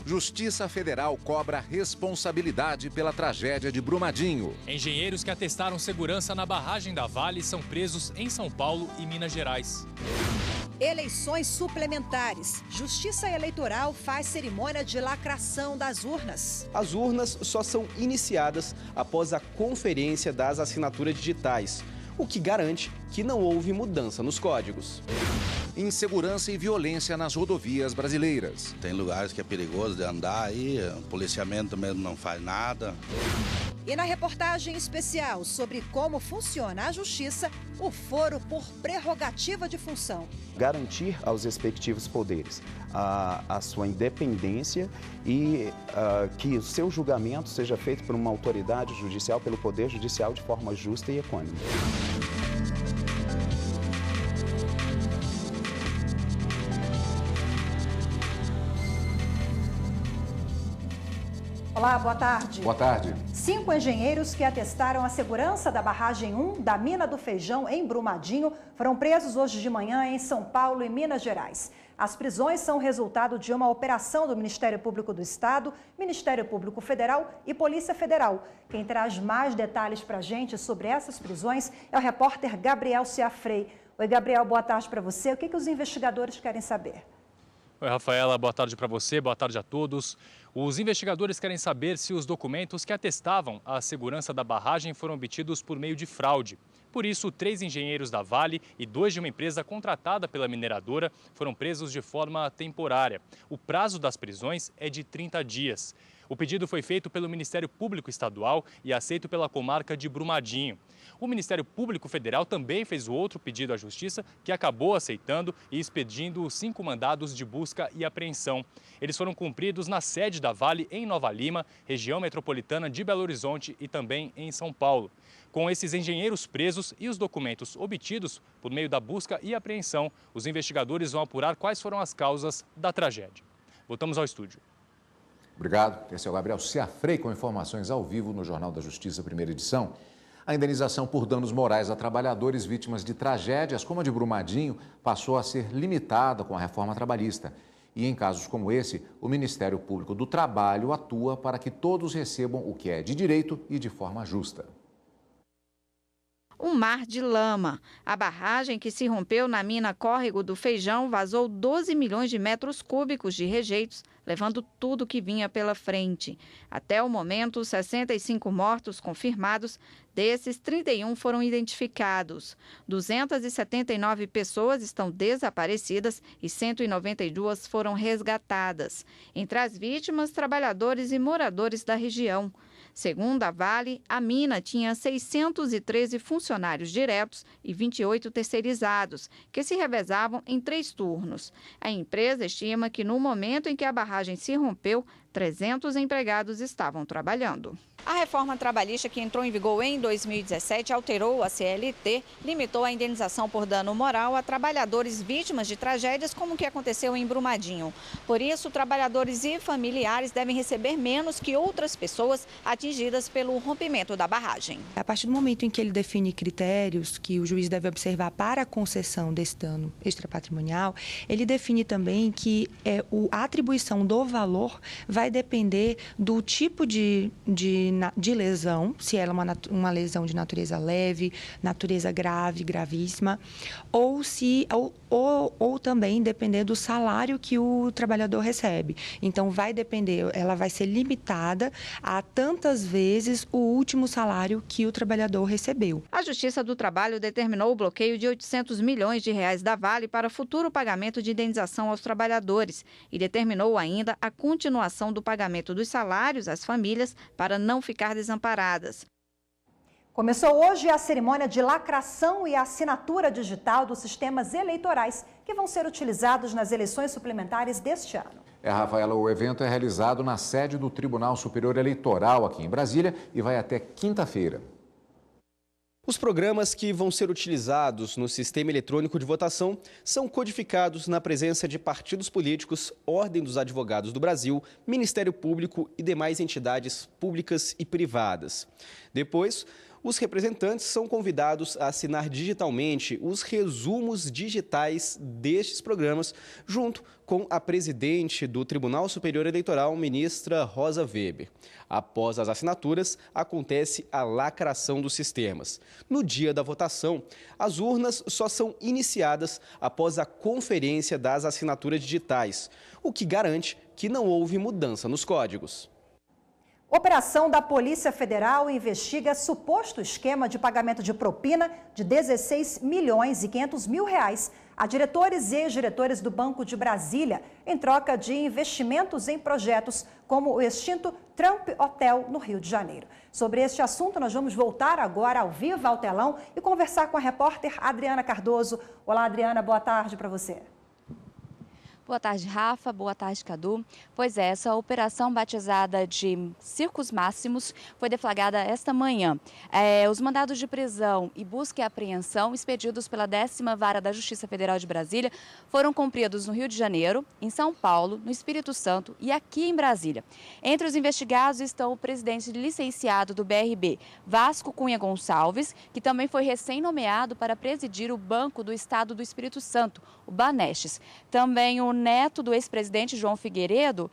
Justiça Federal cobra responsabilidade pela tragédia de Brumadinho. Engenheiros que atestaram segurança na barragem da Vale são presos em São Paulo e Minas Gerais. Eleições suplementares. Justiça Eleitoral faz cerimônia de lacração das urnas. As urnas só são iniciadas após a conferência das assinaturas digitais, o que garante que não houve mudança nos códigos. Insegurança e violência nas rodovias brasileiras. Tem lugares que é perigoso de andar aí, o policiamento mesmo não faz nada. E na reportagem especial sobre como funciona a justiça, o foro por prerrogativa de função. Garantir aos respectivos poderes a sua independência e que o seu julgamento seja feito por uma autoridade judicial, pelo Poder Judicial, de forma justa e equânime. Olá, boa tarde. Boa tarde. 5 engenheiros que atestaram a segurança da barragem 1 da Mina do Feijão, em Brumadinho, foram presos hoje de manhã em São Paulo e Minas Gerais. As prisões são resultado de uma operação do Ministério Público do Estado, Ministério Público Federal e Polícia Federal. Quem traz mais detalhes para a gente sobre essas prisões é o repórter Gabriel Ciafrei. Oi, Gabriel, boa tarde para você. O que os investigadores querem saber? Oi, Rafaela, boa tarde para você, boa tarde a todos. Os investigadores querem saber se os documentos que atestavam a segurança da barragem foram obtidos por meio de fraude. Por isso, 3 engenheiros da Vale e 2 de uma empresa contratada pela mineradora foram presos de forma temporária. O prazo das prisões é de 30 dias. O pedido foi feito pelo Ministério Público Estadual e aceito pela comarca de Brumadinho. O Ministério Público Federal também fez outro pedido à Justiça, que acabou aceitando e expedindo 5 mandados de busca e apreensão. Eles foram cumpridos na sede da Vale, em Nova Lima, região metropolitana de Belo Horizonte e também em São Paulo. Com esses engenheiros presos e os documentos obtidos por meio da busca e apreensão, os investigadores vão apurar quais foram as causas da tragédia. Voltamos ao estúdio. Obrigado. Esse é o Gabriel Ciafrei com informações ao vivo no Jornal da Justiça, primeira edição. A indenização por danos morais a trabalhadores vítimas de tragédias como a de Brumadinho passou a ser limitada com a reforma trabalhista. E em casos como esse, o Ministério Público do Trabalho atua para que todos recebam o que é de direito e de forma justa. Um mar de lama. A barragem que se rompeu na mina Córrego do Feijão vazou 12 milhões de metros cúbicos de rejeitos, levando tudo que vinha pela frente. Até o momento, 65 mortos confirmados, desses 31 foram identificados. 279 pessoas estão desaparecidas e 192 foram resgatadas. Entre as vítimas, trabalhadores e moradores da região. Segundo a Vale, a mina tinha 613 funcionários diretos e 28 terceirizados, que se revezavam em 3 turnos. A empresa estima que no momento em que a barragem se rompeu, 300 empregados estavam trabalhando. A reforma trabalhista que entrou em vigor em 2017 alterou a CLT, limitou a indenização por dano moral a trabalhadores vítimas de tragédias como o que aconteceu em Brumadinho. Por isso, trabalhadores e familiares devem receber menos que outras pessoas atingidas pelo rompimento da barragem. A partir do momento em que ele define critérios que o juiz deve observar para a concessão desse dano extrapatrimonial, ele define também que a atribuição do valor vai depender do tipo de lesão, se ela é uma lesão de natureza leve, natureza grave, gravíssima, ou também depender do salário que o trabalhador recebe. Então, vai depender, ela vai ser limitada a tantas vezes o último salário que o trabalhador recebeu. A Justiça do Trabalho determinou o bloqueio de 800 milhões de reais da Vale para futuro pagamento de indenização aos trabalhadores e determinou ainda a continuação do pagamento dos salários às famílias para não ficar desamparadas. Começou hoje a cerimônia de lacração e assinatura digital dos sistemas eleitorais que vão ser utilizados nas eleições suplementares deste ano. Rafaela, o evento é realizado na sede do Tribunal Superior Eleitoral aqui em Brasília e vai até quinta-feira. Os programas que vão ser utilizados no sistema eletrônico de votação são codificados na presença de partidos políticos, Ordem dos Advogados do Brasil, Ministério Público e demais entidades públicas e privadas. Depois, Os representantes são convidados a assinar digitalmente os resumos digitais destes programas, junto com a presidente do Tribunal Superior Eleitoral, ministra Rosa Weber. Após as assinaturas, acontece a lacração dos sistemas. No dia da votação, as urnas só são iniciadas após a conferência das assinaturas digitais, o que garante que não houve mudança nos códigos. Operação da Polícia Federal investiga suposto esquema de pagamento de propina de 16 milhões e 500 mil reais a diretores e ex-diretores do Banco de Brasília em troca de investimentos em projetos como o extinto Trump Hotel no Rio de Janeiro. Sobre este assunto, nós vamos voltar agora ao vivo ao telão e conversar com a repórter Adriana Cardoso. Olá, Adriana, boa tarde para você. Boa tarde, Rafa. Boa tarde, Cadu. Pois é, essa operação batizada de Circos Máximos foi deflagrada esta manhã. Os mandados de prisão e busca e apreensão expedidos pela 10ª Vara da Justiça Federal de Brasília foram cumpridos no Rio de Janeiro, em São Paulo, no Espírito Santo e aqui em Brasília. Entre os investigados estão o presidente licenciado do BRB, Vasco Cunha Gonçalves, que também foi recém-nomeado para presidir o Banco do Estado do Espírito Santo, o Banestes. Também o neto do ex-presidente João Figueiredo,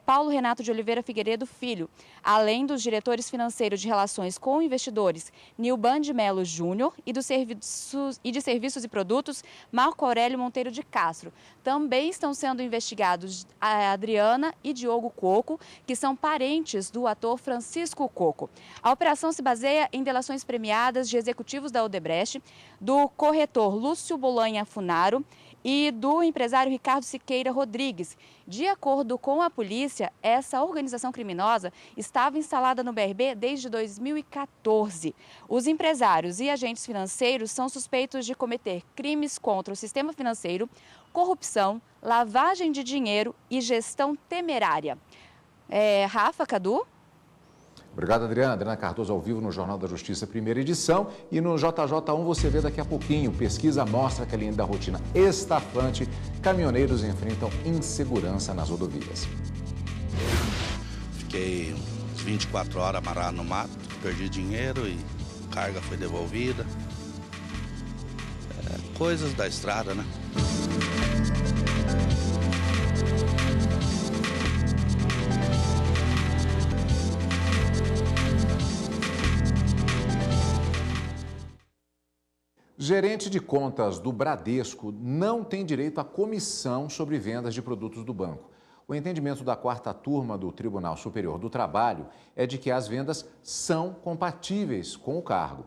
Paulo Renato de Oliveira Figueiredo Filho, além dos diretores financeiros de relações com investidores, Nilban de Melo Júnior e de serviços e produtos, Marco Aurélio Monteiro de Castro. Também estão sendo investigados a Adriana e Diogo Coco, que são parentes do ator Francisco Coco. A operação se baseia em delações premiadas de executivos da Odebrecht, do corretor Lúcio Bolanha Funaro e do empresário Ricardo Siqueira Rodrigues. De acordo com a polícia, essa organização criminosa estava instalada no BRB desde 2014. Os empresários e agentes financeiros são suspeitos de cometer crimes contra o sistema financeiro, corrupção, lavagem de dinheiro e gestão temerária. Rafa, Cadu? Obrigado, Adriana. Adriana Cardoso ao vivo no Jornal da Justiça, primeira edição. E no JJ1 você vê daqui a pouquinho. Pesquisa mostra que além da rotina estafante, caminhoneiros enfrentam insegurança nas rodovias. Fiquei 24 horas amarrado no mato, perdi dinheiro e a carga foi devolvida. Coisas da estrada, né? Gerente de contas do Bradesco não tem direito à comissão sobre vendas de produtos do banco. O entendimento da 4ª turma do Tribunal Superior do Trabalho é de que as vendas são compatíveis com o cargo.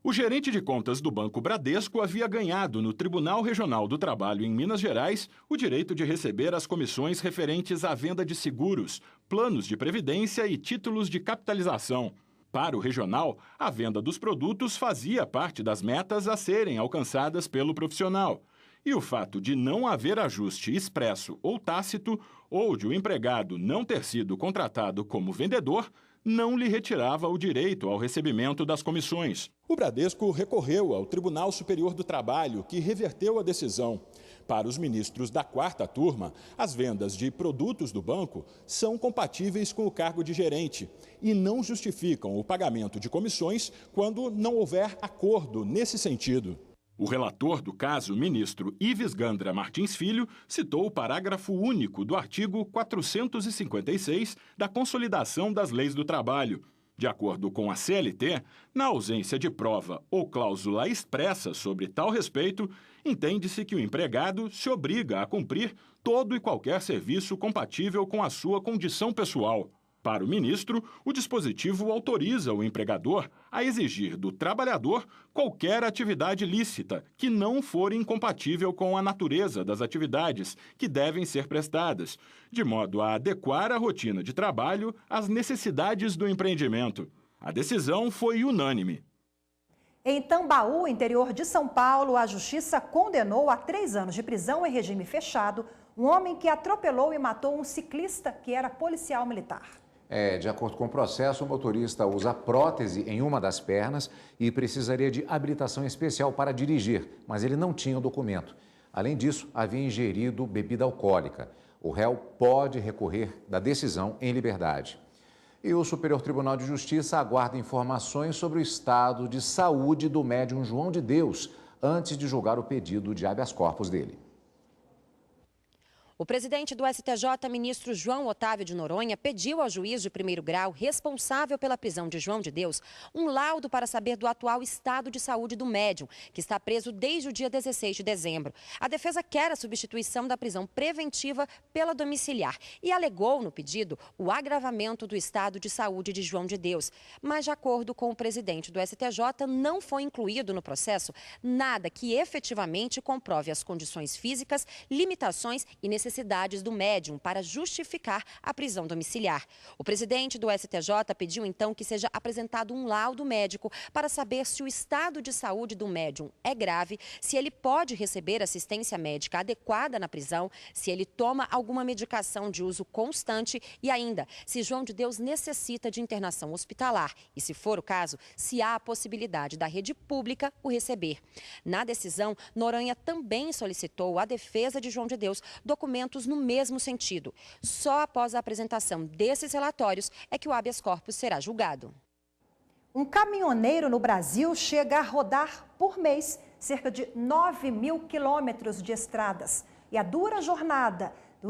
O gerente de contas do Banco Bradesco havia ganhado no Tribunal Regional do Trabalho em Minas Gerais o direito de receber as comissões referentes à venda de seguros, planos de previdência e títulos de capitalização. Para o regional, a venda dos produtos fazia parte das metas a serem alcançadas pelo profissional. E o fato de não haver ajuste expresso ou tácito, ou de o empregado não ter sido contratado como vendedor, não lhe retirava o direito ao recebimento das comissões. O Bradesco recorreu ao Tribunal Superior do Trabalho, que reverteu a decisão. Para os ministros da 4ª turma, as vendas de produtos do banco são compatíveis com o cargo de gerente e não justificam o pagamento de comissões quando não houver acordo nesse sentido. O relator do caso, ministro Ives Gandra Martins Filho, citou o parágrafo único do artigo 456 da Consolidação das Leis do Trabalho. De acordo com a CLT, na ausência de prova ou cláusula expressa sobre tal respeito, entende-se que o empregado se obriga a cumprir todo e qualquer serviço compatível com a sua condição pessoal. Para o ministro, o dispositivo autoriza o empregador a exigir do trabalhador qualquer atividade lícita que não for incompatível com a natureza das atividades que devem ser prestadas, de modo a adequar a rotina de trabalho às necessidades do empreendimento. A decisão foi unânime. Em Tambaú, interior de São Paulo, a Justiça condenou a 3 anos de prisão em regime fechado um homem que atropelou e matou um ciclista que era policial militar. De acordo com o processo, o motorista usa prótese em uma das pernas e precisaria de habilitação especial para dirigir, mas ele não tinha o documento. Além disso, havia ingerido bebida alcoólica. O réu pode recorrer da decisão em liberdade. E o Superior Tribunal de Justiça aguarda informações sobre o estado de saúde do médium João de Deus, antes de julgar o pedido de habeas corpus dele. O presidente do STJ, ministro João Otávio de Noronha, pediu ao juiz de primeiro grau responsável pela prisão de João de Deus um laudo para saber do atual estado de saúde do médium, que está preso desde o dia 16 de dezembro. A defesa quer a substituição da prisão preventiva pela domiciliar e alegou no pedido o agravamento do estado de saúde de João de Deus. Mas, de acordo com o presidente do STJ, não foi incluído no processo nada que efetivamente comprove as condições físicas, limitações e necessidades do médium para justificar a prisão domiciliar. O presidente do STJ pediu então que seja apresentado um laudo médico para saber se o estado de saúde do médium é grave, se ele pode receber assistência médica adequada na prisão, se ele toma alguma medicação de uso constante e ainda se João de Deus necessita de internação hospitalar e, se for o caso, se há a possibilidade da rede pública o receber. Na decisão, Noronha também solicitou à defesa de João de Deus documentos no mesmo sentido. Só após a apresentação desses relatórios é que o habeas corpus será julgado. Um caminhoneiro no Brasil chega a rodar por mês cerca de 9.000 quilômetros de estradas. E a dura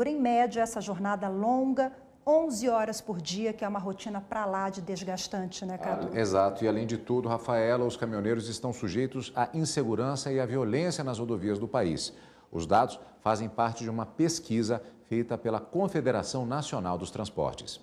em média, essa jornada longa, 11 horas por dia, que é uma rotina para lá de desgastante, né, Cadu? Exato. E além de tudo, Rafaela, os caminhoneiros estão sujeitos à insegurança e à violência nas rodovias do país. Os dados fazem parte de uma pesquisa feita pela Confederação Nacional dos Transportes.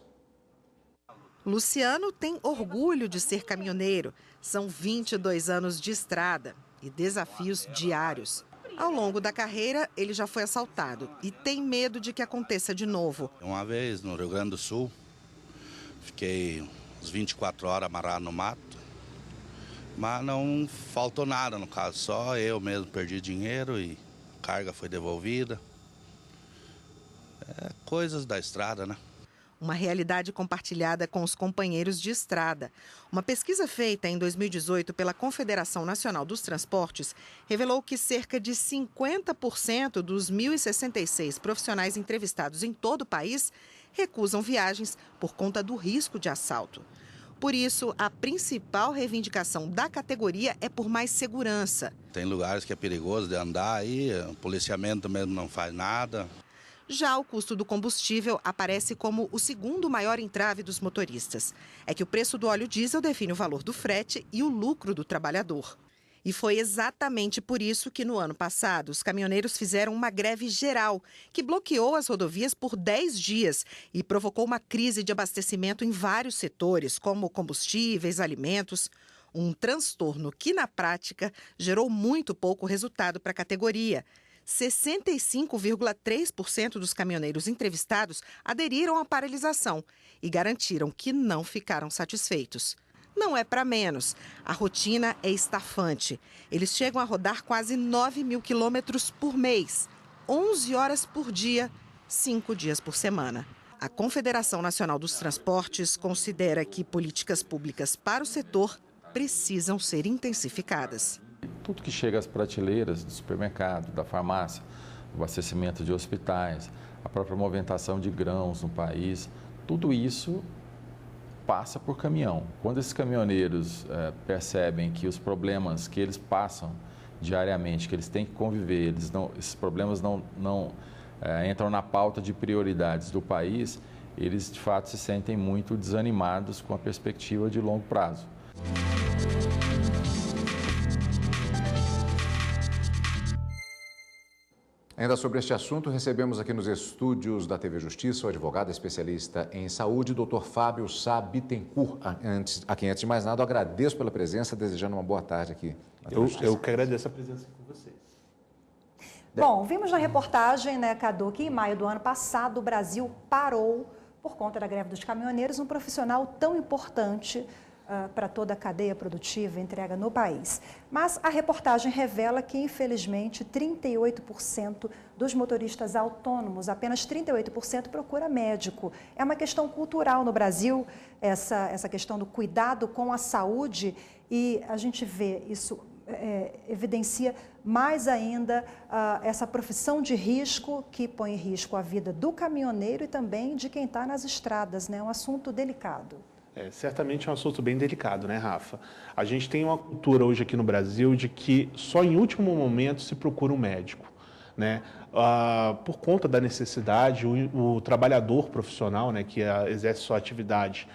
Luciano tem orgulho de ser caminhoneiro. São 22 anos de estrada e desafios diários. Ao longo da carreira, ele já foi assaltado e tem medo de que aconteça de novo. Uma vez no Rio Grande do Sul, fiquei uns 24 horas amarrado no mato, mas não faltou nada no caso, só eu mesmo perdi dinheiro e a carga foi devolvida. Coisas da estrada, né? Uma realidade compartilhada com os companheiros de estrada. Uma pesquisa feita em 2018 pela Confederação Nacional dos Transportes revelou que cerca de 50% dos 1.066 profissionais entrevistados em todo o país recusam viagens por conta do risco de assalto. Por isso, a principal reivindicação da categoria é por mais segurança. Tem lugares que é perigoso de andar aí, o policiamento mesmo não faz nada. Já o custo do combustível aparece como o segundo maior entrave dos motoristas. É que o preço do óleo diesel define o valor do frete e o lucro do trabalhador. E foi exatamente por isso que, no ano passado, os caminhoneiros fizeram uma greve geral, que bloqueou as rodovias por 10 dias e provocou uma crise de abastecimento em vários setores, como combustíveis, alimentos. Um transtorno que, na prática, gerou muito pouco resultado para a categoria. 65,3% dos caminhoneiros entrevistados aderiram à paralisação e garantiram que não ficaram satisfeitos. Não é para menos. A rotina é estafante. Eles chegam a rodar quase 9.000 quilômetros por mês, 11 horas por dia, 5 dias por semana. A Confederação Nacional dos Transportes considera que políticas públicas para o setor precisam ser intensificadas. Tudo que chega às prateleiras do supermercado, da farmácia, o abastecimento de hospitais, a própria movimentação de grãos no país, tudo isso passa por caminhão. Quando esses caminhoneiros percebem que os problemas que eles passam diariamente, que eles têm que conviver, esses problemas não entram na pauta de prioridades do país, eles de fato se sentem muito desanimados com a perspectiva de longo prazo. Ainda sobre este assunto, recebemos aqui nos estúdios da TV Justiça o advogado especialista em saúde, Dr. Fábio Sá Bittencourt. A quem, antes de mais nada, eu agradeço pela presença, desejando uma boa tarde aqui. Eu que agradeço a presença com vocês. Bom, vimos na reportagem, né, Cadu, que em maio do ano passado o Brasil parou, por conta da greve dos caminhoneiros, um profissional tão importante para toda a cadeia produtiva e entrega no país. Mas a reportagem revela que, infelizmente, 38% dos motoristas autônomos, apenas 38% procura médico. É uma questão cultural no Brasil, essa questão do cuidado com a saúde, e a gente vê isso evidencia mais ainda essa profissão de risco que põe em risco a vida do caminhoneiro e também de quem está nas estradas, né? Um assunto delicado. Certamente é um assunto bem delicado, né, Rafa? A gente tem uma cultura hoje aqui no Brasil de que só em último momento se procura um médico, né? Por conta da necessidade, o trabalhador profissional, né, que exerce sua atividade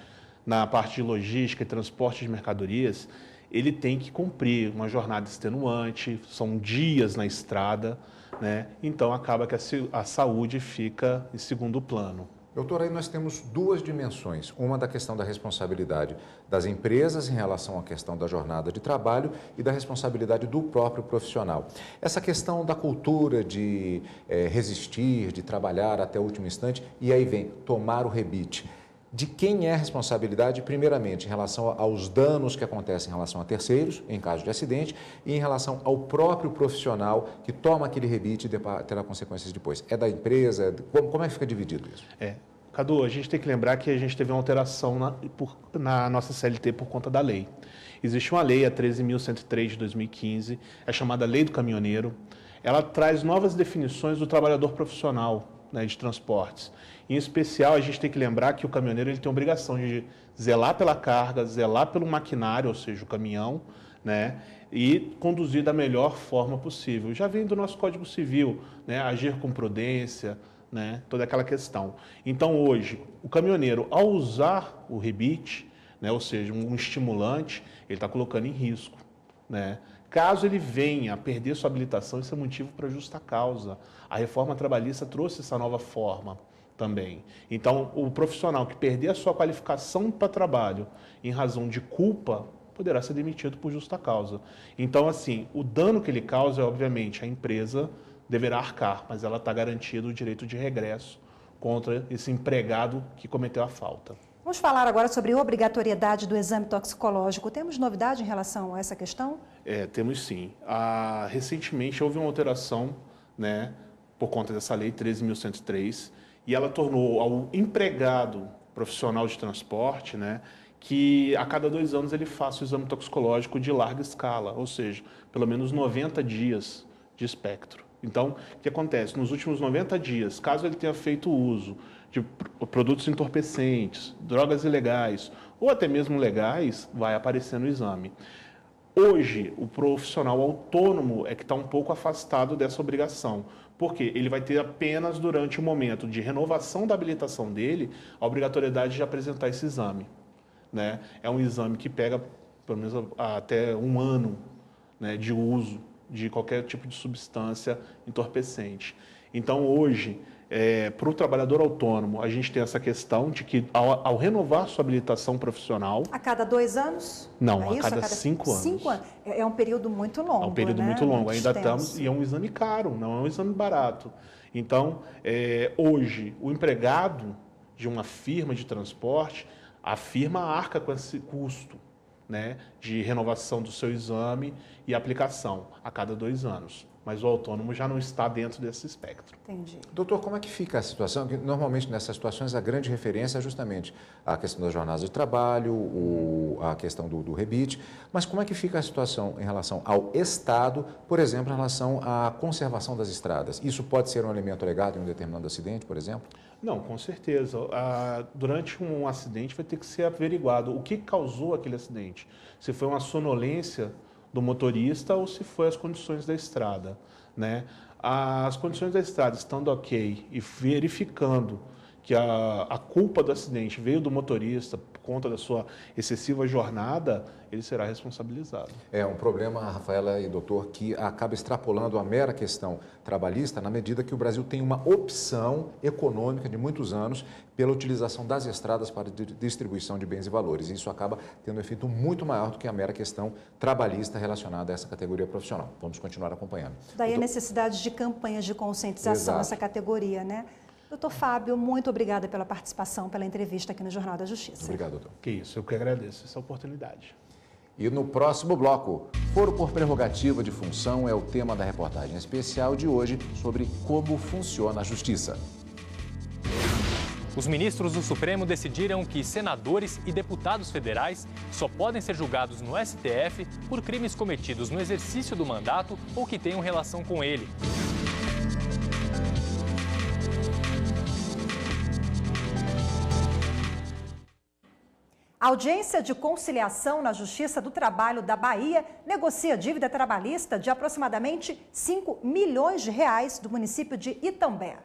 na parte de logística e transporte de mercadorias, ele tem que cumprir uma jornada extenuante, são dias na estrada, né? Então acaba que a saúde fica em segundo plano. Doutor, aí nós temos duas dimensões. Uma da questão da responsabilidade das empresas em relação à questão da jornada de trabalho e da responsabilidade do próprio profissional. Essa questão da cultura de resistir, de trabalhar até o último instante, e aí vem tomar o rebite. De quem é a responsabilidade, primeiramente, em relação aos danos que acontecem em relação a terceiros, em caso de acidente, e em relação ao próprio profissional que toma aquele rebite e terá consequências depois? É da empresa? Como é que fica dividido isso? Cadu, a gente tem que lembrar que a gente teve uma alteração na nossa CLT por conta da lei. Existe uma lei, a 13.103 de 2015, é chamada Lei do Caminhoneiro. Ela traz novas definições do trabalhador profissional, né, de transportes. Em especial, a gente tem que lembrar que o caminhoneiro ele tem a obrigação de zelar pela carga, zelar pelo maquinário, ou seja, o caminhão, né, e conduzir da melhor forma possível. Já vem do nosso Código Civil, né, agir com prudência, né, toda aquela questão. Então, hoje, o caminhoneiro, ao usar o rebite, né, ou seja, um estimulante, ele está colocando em risco, né? Caso ele venha a perder sua habilitação, isso é motivo para justa causa. A reforma trabalhista trouxe essa nova forma também. Então, o profissional que perder a sua qualificação para trabalho em razão de culpa, poderá ser demitido por justa causa. Então, assim, o dano que ele causa, obviamente, a empresa deverá arcar, mas ela está garantido o direito de regresso contra esse empregado que cometeu a falta. Vamos falar agora sobre obrigatoriedade do exame toxicológico. Temos novidade em relação a essa questão? Temos sim. Recentemente houve uma alteração, né, por conta dessa lei 13.103, e ela tornou ao empregado profissional de transporte, né, que a cada 2 anos ele faça o exame toxicológico de larga escala, ou seja, pelo menos 90 dias de espectro. Então, o que acontece? Nos últimos 90 dias, caso ele tenha feito uso de produtos entorpecentes, drogas ilegais ou até mesmo legais, vai aparecer no exame. Hoje, o profissional autônomo é que está um pouco afastado dessa obrigação, porque ele vai ter apenas durante o momento de renovação da habilitação dele a obrigatoriedade de apresentar esse exame, né? É um exame que pega pelo menos até 1 ano, né, de uso de qualquer tipo de substância entorpecente. Então, hoje, para o trabalhador autônomo, a gente tem essa questão de que, ao renovar sua habilitação profissional... A cada 2 anos? Não, a cada 5 anos. 5 anos. É um período muito longo, É um período, né, muito longo. Ainda estamos... E é um exame caro, não é um exame barato. Então, hoje, o empregado de uma firma de transporte, a firma arca com esse custo, né, de renovação do seu exame e aplicação a cada 2 anos. Mas o autônomo já não está dentro desse espectro. Entendi. Doutor, como é que fica a situação? Normalmente, nessas situações, a grande referência é justamente a questão das jornadas de trabalho, a questão do rebite, mas como é que fica a situação em relação ao Estado, por exemplo, em relação à conservação das estradas? Isso pode ser um elemento alegado em um determinado acidente, por exemplo? Não, com certeza. Durante um acidente vai ter que ser averiguado o que causou aquele acidente. Se foi uma sonolência do motorista ou se foi as condições da estrada, né? As condições da estrada estando ok e verificando que a culpa do acidente veio do motorista por conta da sua excessiva jornada, ele será responsabilizado. É um problema, Rafaela e doutor, que acaba extrapolando a mera questão trabalhista na medida que o Brasil tem uma opção econômica de muitos anos pela utilização das estradas para distribuição de bens e valores. E isso acaba tendo um efeito muito maior do que a mera questão trabalhista relacionada a essa categoria profissional. Vamos continuar acompanhando. Daí a necessidade de campanhas de conscientização nessa categoria, né? Doutor Fábio, muito obrigada pela participação, pela entrevista aqui no Jornal da Justiça. Obrigado, doutor. Que isso, eu que agradeço essa oportunidade. E no próximo bloco, foro por prerrogativa de função é o tema da reportagem especial de hoje sobre como funciona a justiça. Os ministros do Supremo decidiram que senadores e deputados federais só podem ser julgados no STF por crimes cometidos no exercício do mandato ou que tenham relação com ele. A audiência de conciliação na Justiça do Trabalho da Bahia negocia dívida trabalhista de aproximadamente R$ 5 milhões do município de Itambé.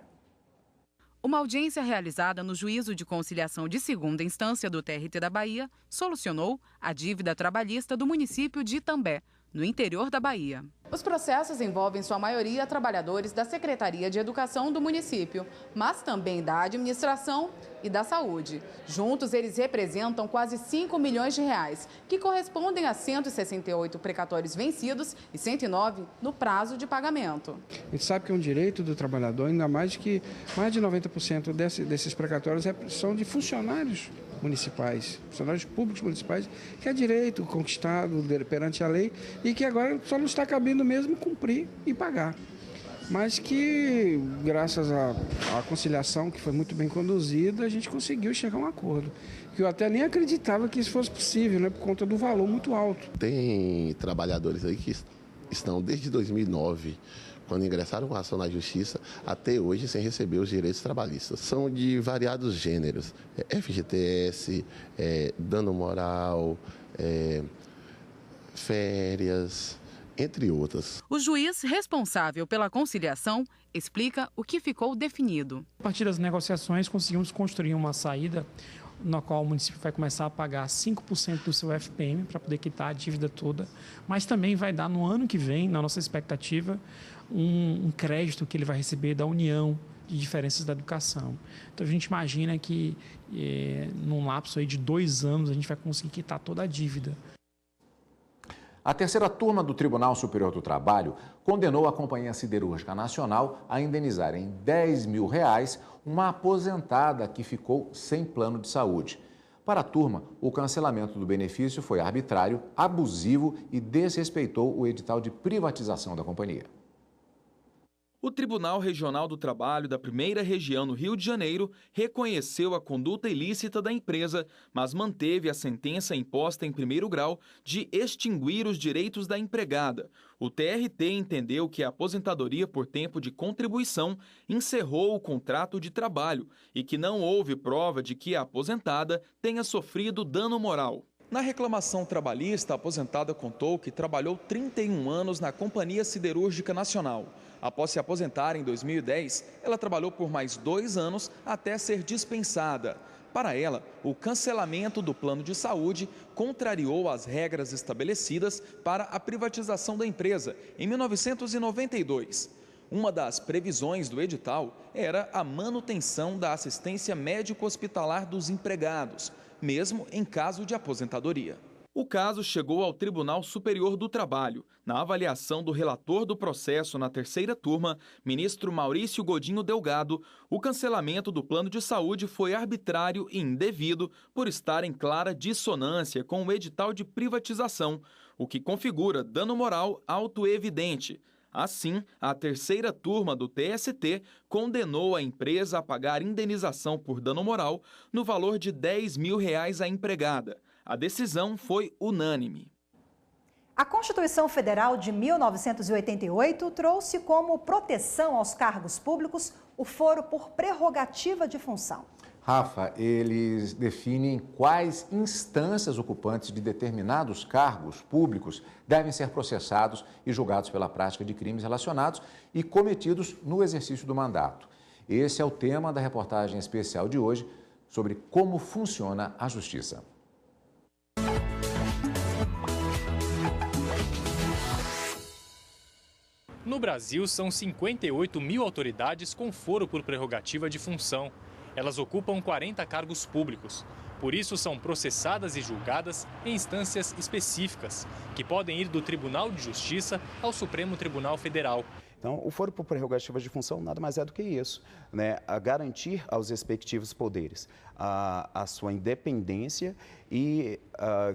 Uma audiência realizada no Juízo de Conciliação de Segunda Instância do TRT da Bahia solucionou a dívida trabalhista do município de Itambé, no interior da Bahia. Os processos envolvem, em sua maioria, trabalhadores da Secretaria de Educação do município, mas também da administração e da saúde. Juntos, eles representam quase R$ 5 milhões, que correspondem a 168 precatórios vencidos e 109 no prazo de pagamento. A gente sabe que é um direito do trabalhador, ainda mais que mais de 90% desses precatórios são de funcionários municipais, funcionários públicos municipais, que é direito conquistado perante a lei e que agora só não está cabendo mesmo cumprir e pagar. Mas que, graças à conciliação, que foi muito bem conduzida, a gente conseguiu chegar a um acordo. Que eu até nem acreditava que isso fosse possível, né, por conta do valor muito alto. Tem trabalhadores aí que estão desde 2009, quando ingressaram com a ação na Justiça, até hoje sem receber os direitos trabalhistas. São de variados gêneros, FGTS, dano moral, férias, entre outras. O juiz responsável pela conciliação explica o que ficou definido. A partir das negociações, conseguimos construir uma saída na qual o município vai começar a pagar 5% do seu FPM para poder quitar a dívida toda, mas também vai dar no ano que vem, na nossa expectativa, um crédito que ele vai receber da União de Diferenças da Educação. Então a gente imagina que num lapso aí de 2 anos a gente vai conseguir quitar toda a dívida. A terceira turma do Tribunal Superior do Trabalho condenou a Companhia Siderúrgica Nacional a indenizar em R$10 mil uma aposentada que ficou sem plano de saúde. Para a turma, o cancelamento do benefício foi arbitrário, abusivo e desrespeitou o edital de privatização da companhia. O Tribunal Regional do Trabalho da Primeira Região no Rio de Janeiro reconheceu a conduta ilícita da empresa, mas manteve a sentença imposta em primeiro grau de extinguir os direitos da empregada. O TRT entendeu que a aposentadoria por tempo de contribuição encerrou o contrato de trabalho e que não houve prova de que a aposentada tenha sofrido dano moral. Na reclamação trabalhista, a aposentada contou que trabalhou 31 anos na Companhia Siderúrgica Nacional. Após se aposentar em 2010, ela trabalhou por mais 2 anos até ser dispensada. Para ela, o cancelamento do plano de saúde contrariou as regras estabelecidas para a privatização da empresa em 1992. Uma das previsões do edital era a manutenção da assistência médico-hospitalar dos empregados, mesmo em caso de aposentadoria. O caso chegou ao Tribunal Superior do Trabalho. Na avaliação do relator do processo na terceira turma, ministro Maurício Godinho Delgado, o cancelamento do plano de saúde foi arbitrário e indevido por estar em clara dissonância com o edital de privatização, o que configura dano moral autoevidente. Assim, a terceira turma do TST condenou a empresa a pagar indenização por dano moral no valor de R$10 mil à empregada. A decisão foi unânime. A Constituição Federal de 1988 trouxe como proteção aos cargos públicos o foro por prerrogativa de função. Rafa, eles definem quais instâncias ocupantes de determinados cargos públicos devem ser processados e julgados pela prática de crimes relacionados e cometidos no exercício do mandato. Esse é o tema da reportagem especial de hoje sobre como funciona a justiça. No Brasil, são 58 mil autoridades com foro por prerrogativa de função. Elas ocupam 40 cargos públicos. Por isso, são processadas e julgadas em instâncias específicas, que podem ir do Tribunal de Justiça ao Supremo Tribunal Federal. Então, o foro por prerrogativa de função nada mais é do que isso, né? A garantir aos respectivos poderes a sua independência e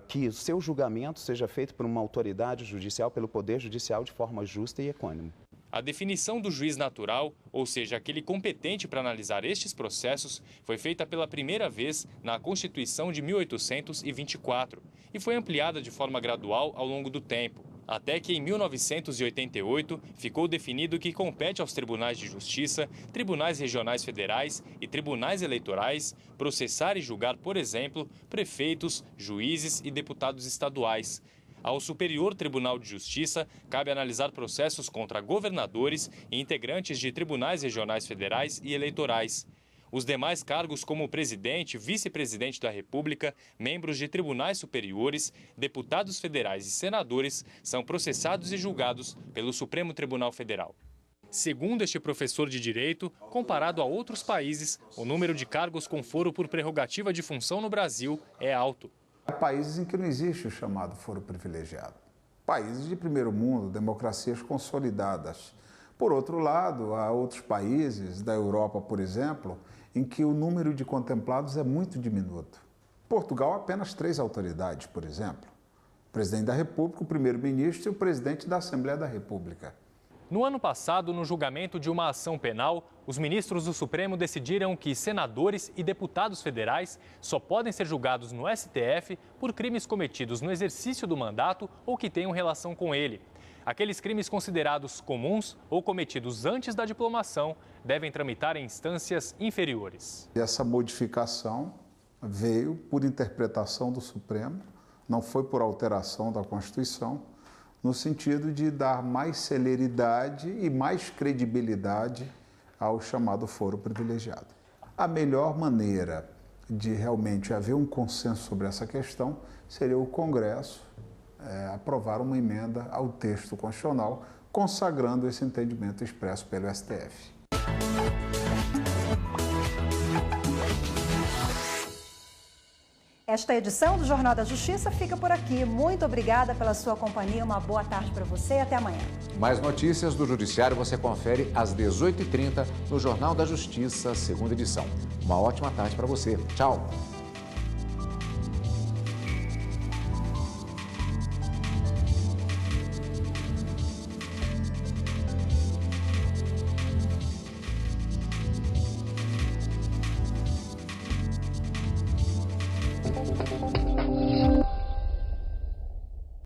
que o seu julgamento seja feito por uma autoridade judicial, pelo Poder Judicial, de forma justa e equânime. A definição do juiz natural, ou seja, aquele competente para analisar estes processos, foi feita pela primeira vez na Constituição de 1824 e foi ampliada de forma gradual ao longo do tempo, até que em 1988 ficou definido que compete aos tribunais de justiça, tribunais regionais federais e tribunais eleitorais processar e julgar, por exemplo, prefeitos, juízes e deputados estaduais. Ao Superior Tribunal de Justiça, cabe analisar processos contra governadores e integrantes de tribunais regionais federais e eleitorais. Os demais cargos, como presidente, vice-presidente da República, membros de tribunais superiores, deputados federais e senadores, são processados e julgados pelo Supremo Tribunal Federal. Segundo este professor de Direito, comparado a outros países, o número de cargos com foro por prerrogativa de função no Brasil é alto. Há países em que não existe o chamado foro privilegiado. Países de primeiro mundo, democracias consolidadas. Por outro lado, há outros países, da Europa, por exemplo, em que o número de contemplados é muito diminuto. Portugal, apenas 3 autoridades, por exemplo. O presidente da República, o primeiro-ministro e o presidente da Assembleia da República. No ano passado, no julgamento de uma ação penal, os ministros do Supremo decidiram que senadores e deputados federais só podem ser julgados no STF por crimes cometidos no exercício do mandato ou que tenham relação com ele. Aqueles crimes considerados comuns ou cometidos antes da diplomação devem tramitar em instâncias inferiores. Essa modificação veio por interpretação do Supremo, não foi por alteração da Constituição, no sentido de dar mais celeridade e mais credibilidade ao chamado foro privilegiado. A melhor maneira de realmente haver um consenso sobre essa questão seria o Congresso aprovar uma emenda ao texto constitucional consagrando esse entendimento expresso pelo STF. Esta edição do Jornal da Justiça fica por aqui. Muito obrigada pela sua companhia. Uma boa tarde para você e até amanhã. Mais notícias do Judiciário você confere às 18h30 no Jornal da Justiça, segunda edição. Uma ótima tarde para você. Tchau. Thank you.